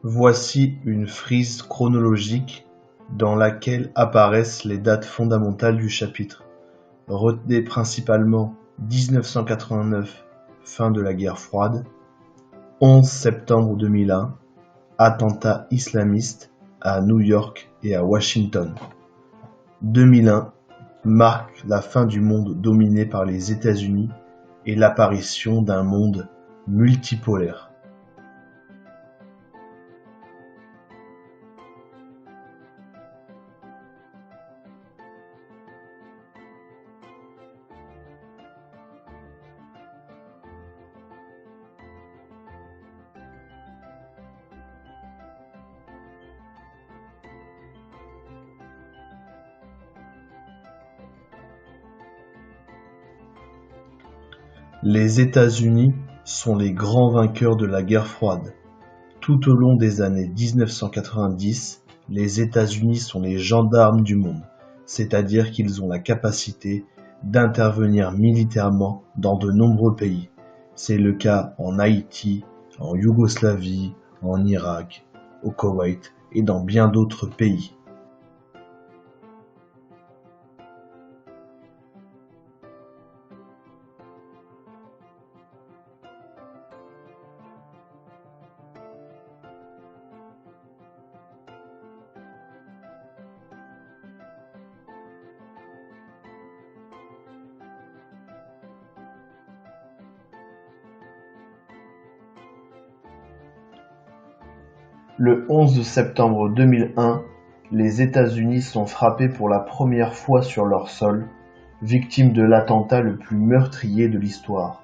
Voici une frise chronologique dans laquelle apparaissent les dates fondamentales du chapitre. Retenez principalement 1989, fin de la guerre froide, 11 septembre 2001, attentats islamistes à New York et à Washington. 2001 marque la fin du monde dominé par les États-Unis et l'apparition d'un monde multipolaire. Les États-Unis sont les grands vainqueurs de la guerre froide. Tout au long des années 1990, les États-Unis sont les gendarmes du monde, c'est-à-dire qu'ils ont la capacité d'intervenir militairement dans de nombreux pays. C'est le cas en Haïti, en Yougoslavie, en Irak, au Koweït et dans bien d'autres pays. Le 11 septembre 2001, les États-Unis sont frappés pour la première fois sur leur sol, victimes de l'attentat le plus meurtrier de l'histoire.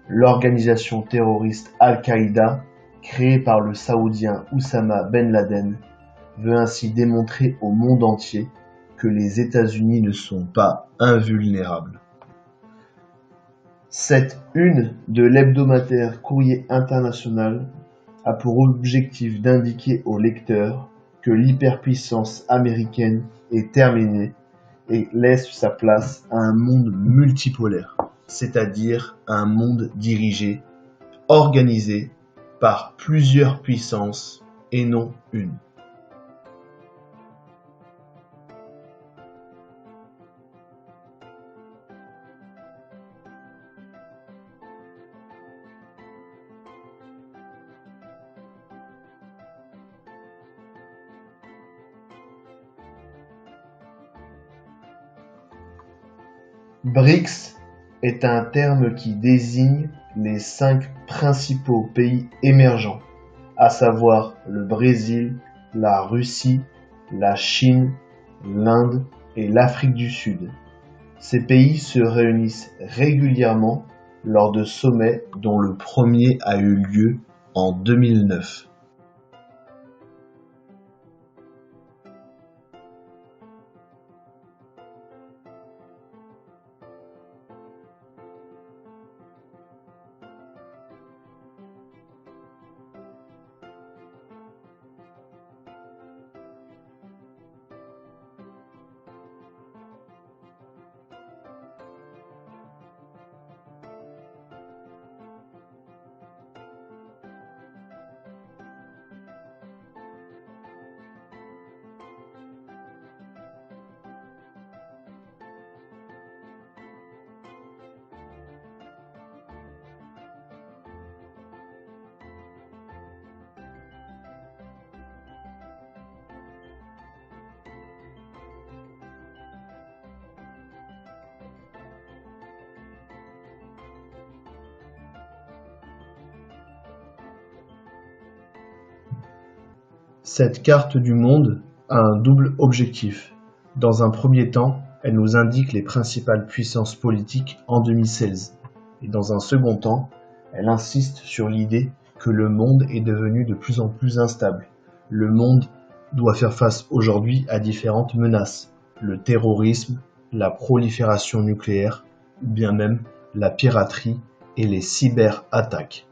L'organisation terroriste Al-Qaïda, créée par le Saoudien Oussama Ben Laden, veut ainsi démontrer au monde entier que les États-Unis ne sont pas invulnérables. Cette une de l'hebdomadaire Courrier International a pour objectif d'indiquer aux lecteurs que l'hyperpuissance américaine est terminée et laisse sa place à un monde multipolaire, c'est-à-dire un monde dirigé, organisé par plusieurs puissances et non une. BRICS est un terme qui désigne les 5 principaux pays émergents, à savoir le Brésil, la Russie, la Chine, l'Inde et l'Afrique du Sud. Ces pays se réunissent régulièrement lors de sommets dont le premier a eu lieu en 2009. Cette carte du monde a un double objectif. Dans un premier temps, elle nous indique les principales puissances politiques en 2016. Et dans un second temps, elle insiste sur l'idée que le monde est devenu de plus en plus instable. Le monde doit faire face aujourd'hui à différentes menaces. Le terrorisme, la prolifération nucléaire, ou bien même la piraterie et les cyberattaques.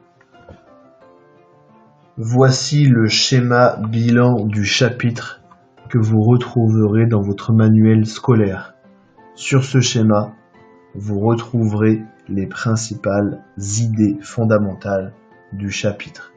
Voici le schéma bilan du chapitre que vous retrouverez dans votre manuel scolaire. Sur ce schéma, vous retrouverez les principales idées fondamentales du chapitre.